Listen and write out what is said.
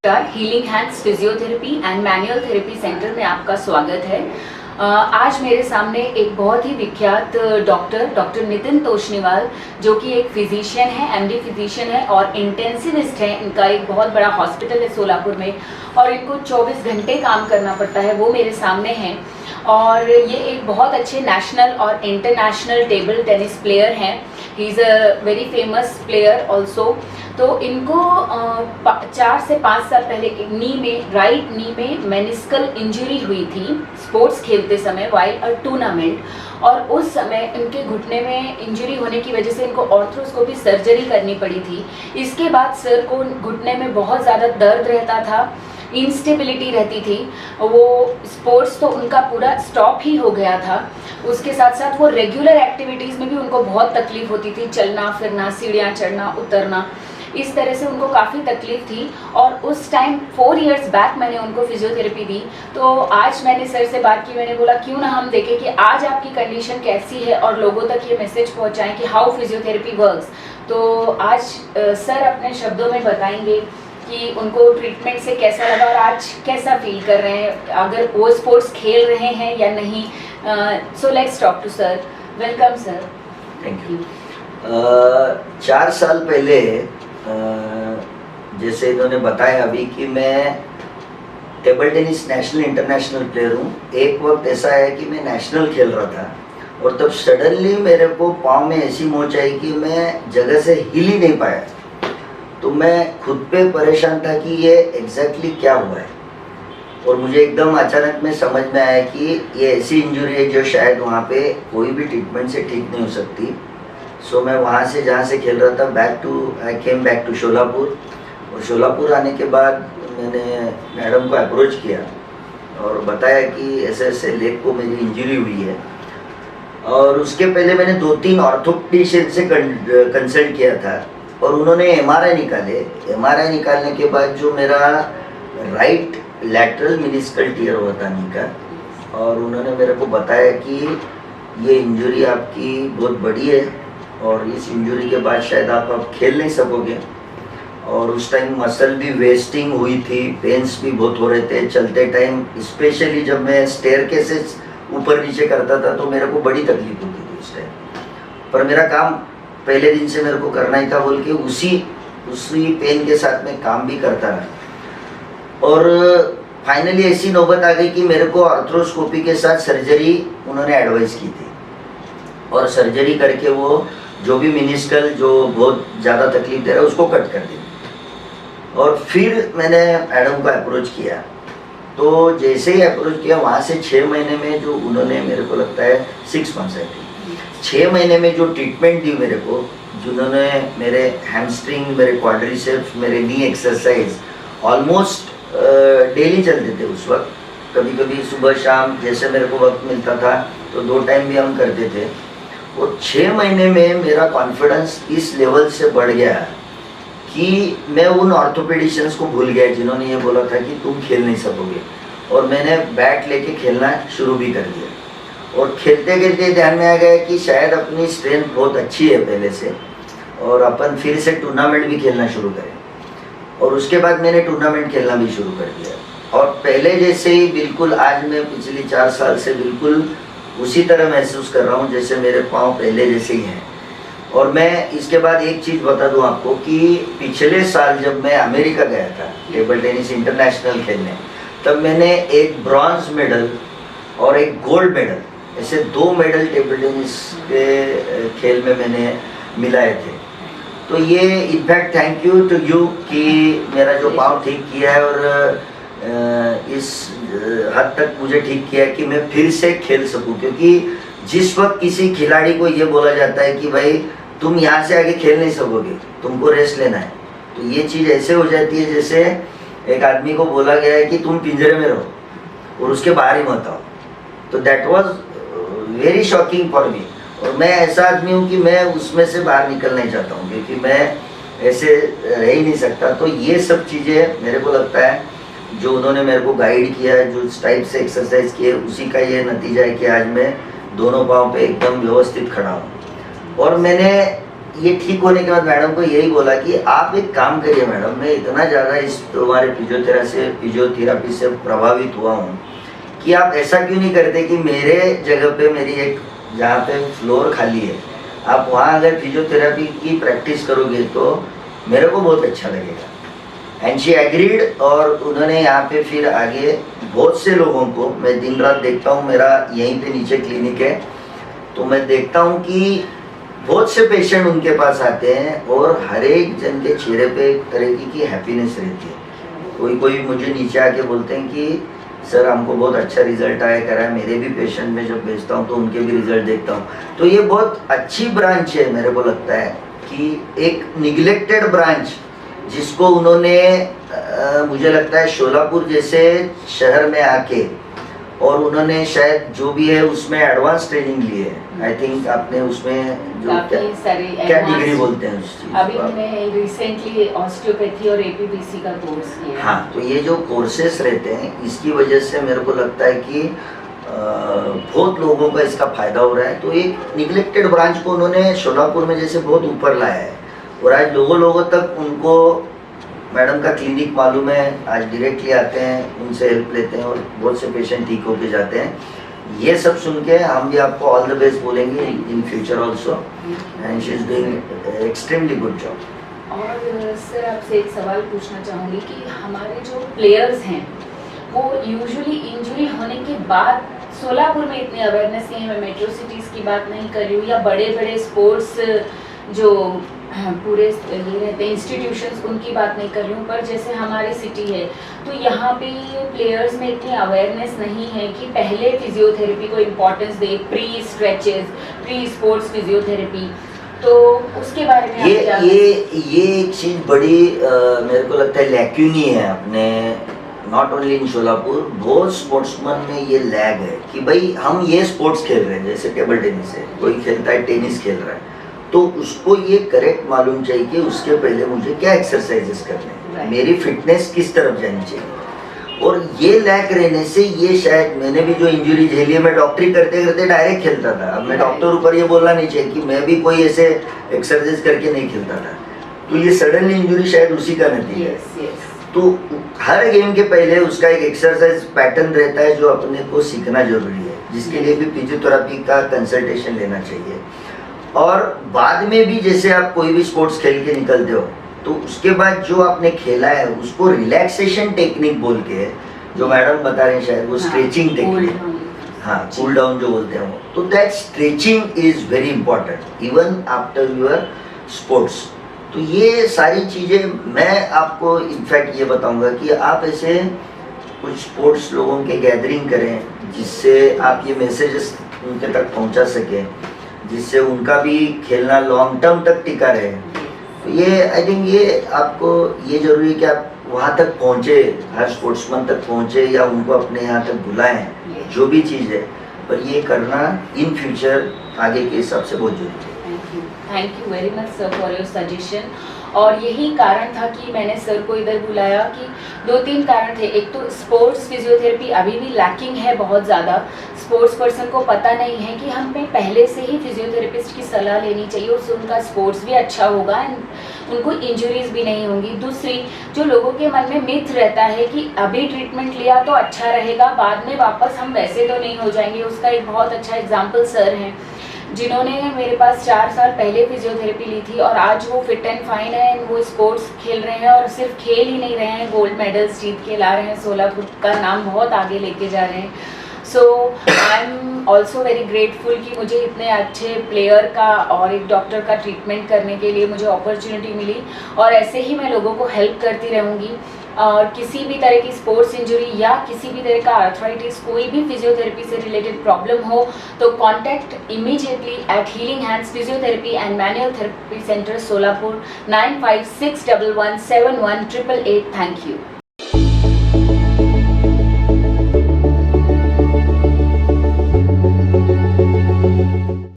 नमस्कार, healing hands physiotherapy and manual therapy centre में आपका स्वागत है। आज मेरे सामने एक बहुत ही विख्यात डॉक्टर नितिन तोष्णीवाल, जो कि एक फिजिशियन है, एमडी फिजिशियन है और इंटेंसिविस्ट है। इनका एक बहुत बड़ा हॉस्पिटल है सोलापुर में और इनको 24 घंटे काम करना पड़ता है, वो मेरे सामने हैं। और ये एक बहुत अच्छे नेशनल और इंटरनेशनल टेबल टेनिस प्लेयर हैं। He is a very famous player also. तो इनको 4 से 5 साल पहले राइट नी में मेनिस्कल इंजरी हुई थी स्पोर्ट्स खेलते समय वाइल अ टूर्नामेंट। और उस समय इनके घुटने में इंजरी होने की वजह से इनको ऑर्थ्रोस्कोपी सर्जरी करनी पड़ी थी। इसके बाद सर को घुटने में बहुत ज़्यादा दर्द रहता था, इंस्टेबिलिटी रहती थी, वो स्पोर्ट्स तो उनका पूरा स्टॉप ही हो गया था। उसके साथ साथ वो रेगुलर एक्टिविटीज़ में भी उनको बहुत तकलीफ होती थी, चलना फिरना, सीढ़ियाँ चढ़ना उतरना, इस तरह से उनको काफ़ी तकलीफ थी। और उस टाइम 4 इयर्स बैक मैंने उनको फिजियोथेरेपी दी। तो आज मैंने सर से बात की, मैंने बोला क्यों ना हम देखें कि आज आपकी कंडीशन कैसी है और लोगों तक ये मैसेज पहुंचाएं कि हाउ फिजियोथेरेपी वर्क्स। तो आज सर अपने शब्दों में बताएंगे कि उनको ट्रीटमेंट से कैसा लगा और आज कैसा फील कर रहे हैं, अगर वो स्पोर्ट्स खेल रहे हैं या नहीं। So let's talk to sir. Welcome sir. Thank you. 4 साल पहले जैसे इन्होंने बताया अभी कि मैं table tennis national international player हूँ। एक वक्त ऐसा है कि मैं नेशनल खेल रहा था और तब सडनली मेरे को पाँव में ऐसी मोच आई कि मैं जगह से हिल ही नहीं पाया। तो मैं खुद पे परेशान था कि ये एग्जैक्टली क्या हुआ है। और मुझे एकदम अचानक में समझ में आया कि ये ऐसी इंजरी है जो शायद वहाँ पे कोई भी ट्रीटमेंट से ठीक नहीं हो सकती। सो मैं वहाँ से जहाँ से खेल रहा था आई केम बैक टू शोलापुर। और शोलापुर आने के बाद मैंने मैडम को अप्रोच किया और बताया कि ऐसे ऐसे लेग को मेरी इंजरी हुई है। और उसके पहले मैंने 2-3 ऑर्थोपेडिशियन से कंसल्ट किया था और उन्होंने एमआरआई निकाले। एमआरआई निकालने के बाद जो मेरा राइट लैटरल मेनिस्कल टियर हुआ था नी का, और उन्होंने मेरे को बताया कि ये इंजरी आपकी बहुत बड़ी है और इस इंजरी के बाद शायद आप अब खेल नहीं सकोगे। और उस टाइम मसल भी वेस्टिंग हुई थी, पेन्स भी बहुत हो रहे थे चलते टाइम, स्पेशली जब मैं स्टेयरकेसेस ऊपर नीचे करता था तो मेरे को बड़ी तकलीफ होती थी उस टाइम। पर मेरा काम पहले दिन से मेरे को करना ही था बोल के उसी पेन के साथ मैं काम भी करता रहा। और फाइनली ऐसी नौबत आ गई कि मेरे को आर्थ्रोस्कोपी के साथ सर्जरी उन्होंने एडवाइस की थी और सर्जरी करके वो जो भी मेनिस्कल जो बहुत ज़्यादा तकलीफ दे रहा है उसको कट कर दी। और फिर मैंने मैडम को अप्रोच किया। तो जैसे ही अप्रोच किया वहाँ से 6 महीने में जो उन्होंने मेरे को लगता है 6 मंथ्स आई थी, 6 महीने में जो ट्रीटमेंट दी मेरे को, जिन्होंने मेरे हैमस्ट्रिंग, मेरे क्वाड्रिसेप्स, मेरे नी एक्सरसाइज ऑलमोस्ट डेली चलते थे उस वक्त। कभी कभी सुबह शाम जैसे मेरे को वक्त मिलता था तो 2 टाइम भी हम करते थे। और 6 महीने में मेरा कॉन्फिडेंस इस लेवल से बढ़ गया कि मैं उन ऑर्थोपेडिशियंस को भूल गया जिन्होंने ये बोला था कि तुम खेल नहीं सकोगे। और मैंने बैट लेके खेलना शुरू भी कर दिया और खेलते खेलते ध्यान में आ गया कि शायद अपनी स्ट्रेंथ बहुत अच्छी है पहले से और अपन फिर से टूर्नामेंट भी खेलना शुरू करें। और उसके बाद मैंने टूर्नामेंट खेलना भी शुरू कर दिया और पहले जैसे ही बिल्कुल आज मैं पिछले 4 साल से बिल्कुल उसी तरह महसूस कर रहा हूँ जैसे मेरे पाँव पहले जैसे ही हैं। और मैं इसके बाद एक चीज़ बता दूँ आपको कि पिछले साल जब मैं अमेरिका गया था टेबल टेनिस इंटरनेशनल खेलने, तब मैंने एक ब्रॉन्ज मेडल और एक गोल्ड मेडल, ऐसे 2 मेडल टेबल टेनिस के खेल में मैंने मिलाए थे। तो ये in fact thank you to you कि मेरा जो पाँव ठीक किया है और इस हद तक मुझे ठीक किया कि मैं फिर से खेल सकूं। क्योंकि जिस वक्त किसी खिलाड़ी को ये बोला जाता है कि भाई तुम यहाँ से आगे खेल नहीं सकोगे, तुमको रेस्ट लेना है, तो ये चीज़ ऐसे हो जाती है जैसे एक आदमी को बोला गया है कि तुम पिंजरे में रहो और उसके बाहर ही मत आओ। तो that was very shocking for me. और मैं ऐसा आदमी हूँ कि मैं उसमें से बाहर निकल नहीं चाहता हूँ क्योंकि मैं ऐसे रह ही नहीं सकता। तो ये सब चीज़ें मेरे को लगता है जो उन्होंने मेरे को गाइड किया है, जो इस टाइप से एक्सरसाइज किए, उसी का ये नतीजा है कि आज मैं दोनों पाँव पे एकदम व्यवस्थित खड़ा हूँ। और मैंने ये ठीक होने के बाद मैडम को यही बोला कि आप एक काम करिए मैडम, मैं इतना ज़्यादा इस तुम्हारे फिजियोथेरापी से प्रभावित हुआ हूँ कि आप ऐसा क्यों नहीं करते कि मेरे जगह पे मेरी एक जहाँ पे फ्लोर खाली है, आप वहाँ अगर फिजियोथेरापी की प्रैक्टिस करोगे तो मेरे को बहुत अच्छा लगेगा। एंड शी एग्रीड, और उन्होंने यहाँ पे फिर आगे बहुत से लोगों को, मैं दिन रात देखता हूँ, मेरा यहीं पे नीचे क्लिनिक है, तो मैं देखता हूँ कि बहुत से पेशेंट उनके पास आते हैं और हर एक जन के चेहरे पे एक तरह की हैप्पीनेस रहती है। कोई मुझे नीचे आके बोलते हैं कि सर हमको बहुत अच्छा रिजल्ट आया करा है, मेरे भी पेशेंट में जब भेजता हूँ तो उनके भी रिजल्ट देखता हूँ। तो ये बहुत अच्छी ब्रांच है, मेरे को लगता है कि एक निगलेक्टेड ब्रांच जिसको उन्होंने मुझे लगता है शोलापुर जैसे शहर में आके, और उन्होंने शायद जो भी है उसमें एडवांस ट्रेनिंग ली है। आई थिंक आपने उसमें जो क्या डिग्री बोलते हैं उस चीज, अभी मैंने रिसेंटली ऑस्टियोपैथी और एपीबीसी का कोर्स किया। हाँ, तो ये जो कोर्सेस रहते हैं इसकी वजह से मेरे को लगता है कि बहुत लोगों का इसका फायदा हो रहा है। तो एक निगलेक्टेड ब्रांच को उन्होंने शोलापुर में जैसे बहुत ऊपर लाया है, और आज लोगों तक उनको मैडम का क्लिनिक मालूम है, आज डायरेक्टली आते हैं, उनसे हेल्प लेते हैं और बहुत से पेशेंट ठीक होके जाते हैं। ये सब सुन के हम भी आपको ऑल द बेस्ट बोलेंगे in future also, and she is doing extremely good job. और सर आपसे एक सवाल पूछना चाहूँगी कि हमारे जो प्लेयर्स हैं वो यूजुअली इंजरी होने के बाद, सोलापुर में इतनी अवेयरनेस नहीं है, मैं मेट्रो सिटीज़ की बात नहीं कर रही हूँ या बड़े बड़े स्पोर्ट्स जो पूरे ये रहते हैं इंस्टीट्यूशंस, उनकी बात नहीं कर रही हूँ, पर जैसे हमारी सिटी है तो यहाँ पे प्लेयर्स में इतनी अवेयरनेस नहीं है कि पहले फिजियोथेरेपी को इम्पोर्टेंस दे, pre stretches, pre sports physiotherapy, तो उसके बारे में ये एक चीज़ बड़ी मेरे को लगता है लैक्यूनी है अपने, नॉट ओनली इन शोलापुर, बहुत स्पोर्ट्समैन में ये लैग है कि भाई हम ये स्पोर्ट्स खेल रहे हैं, जैसे टेबल टेनिस है, कोई खेलता है टेनिस खेल रहा है, तो उसको ये करेक्ट मालूम चाहिए कि उसके पहले मुझे क्या एक्सरसाइजेस करने हैं, मेरी फिटनेस किस तरफ जानी चाहिए। और ये लैक रहने से ये शायद मैंने भी जो इंजरी झेली है, मैं डॉक्टरी करते करते डायरेक्ट खेलता था, अब मैं डॉक्टर ऊपर ये बोलना नहीं चाहिए कि मैं भी कोई ऐसे एक्सरसाइज करके नहीं खेलता था, तो ये सडनली इंजरी शायद उसी का नतीजा है। तो हर गेम के पहले उसका एक एक्सरसाइज पैटर्न रहता है जो अपने को सीखना जरूरी है, जिसके लिए भी फिजियोथेरेपी का कंसल्टेशन लेना चाहिए। और बाद में भी जैसे आप कोई भी स्पोर्ट्स खेल के निकलते हो तो उसके बाद जो आपने खेला है उसको रिलैक्सेशन टेक्निक बोल के, जो मैडम बता रहे हैं शायद वो स्ट्रेचिंग टेक्निक, हाँ कूल डाउन जो बोलते हैं वो, तो that stretching is very important even after your sports. तो ये सारी चीज़ें मैं आपको इनफैक्ट ये बताऊंगा कि आप ऐसे कुछ स्पोर्ट्स लोगों के गैदरिंग करें जिससे आप ये मैसेजेस उनके तक पहुंचा सकें, जिससे उनका भी खेलना लॉन्ग टर्म तक टिका रहे। तो ये आई थिंक ये आपको ये जरूरी है कि आप वहाँ तक पहुँचे, हर स्पोर्ट्समैन तक पहुँचे या उनको अपने यहाँ तक बुलाएं, जो भी चीज़ है, पर ये करना इन फ्यूचर आगे के हिसाब से बहुत जरूरी है। Thank you very much sir for your suggestion. और यही कारण था कि मैंने सर को इधर बुलाया कि 2-3 कारण थे। एक तो स्पोर्ट्स फिजियोथेरेपी अभी भी लैकिंग है बहुत ज़्यादा, स्पोर्ट्स पर्सन को पता नहीं है कि हमें पहले से ही फिजियोथेरेपिस्ट की सलाह लेनी चाहिए, उससे उनका स्पोर्ट्स भी अच्छा होगा एंड उनको इंजरीज भी नहीं होंगी। दूसरी, जो लोगों के मन में मिथ रहता है कि अभी ट्रीटमेंट लिया तो अच्छा रहेगा, बाद में वापस हम वैसे तो नहीं हो जाएंगे, उसका एक बहुत अच्छा एग्जाम्पल सर हैं जिन्होंने मेरे पास 4 साल पहले फिजियोथेरेपी ली थी और आज वो फिट एंड फाइन है एंड वो स्पोर्ट्स खेल रहे हैं, और सिर्फ खेल ही नहीं रहे हैं, गोल्ड मेडल्स जीत के ला रहे हैं, सोलापुर का नाम बहुत आगे लेके जा रहे हैं। So I am also very grateful कि मुझे इतने अच्छे प्लेयर का और एक डॉक्टर का ट्रीटमेंट करने के लिए मुझे अपॉर्चुनिटी मिली, और ऐसे ही मैं लोगों को हेल्प करती रहूँगी। और किसी भी तरह की स्पोर्ट्स इंजरी या किसी भी तरह का आर्थराइटिस, कोई भी फिजियोथेरेपी से रिलेटेड प्रॉब्लम हो तो contact immediately eight healing hands physiotherapy and manual therapy centre Solapur 9561171888। Thank you.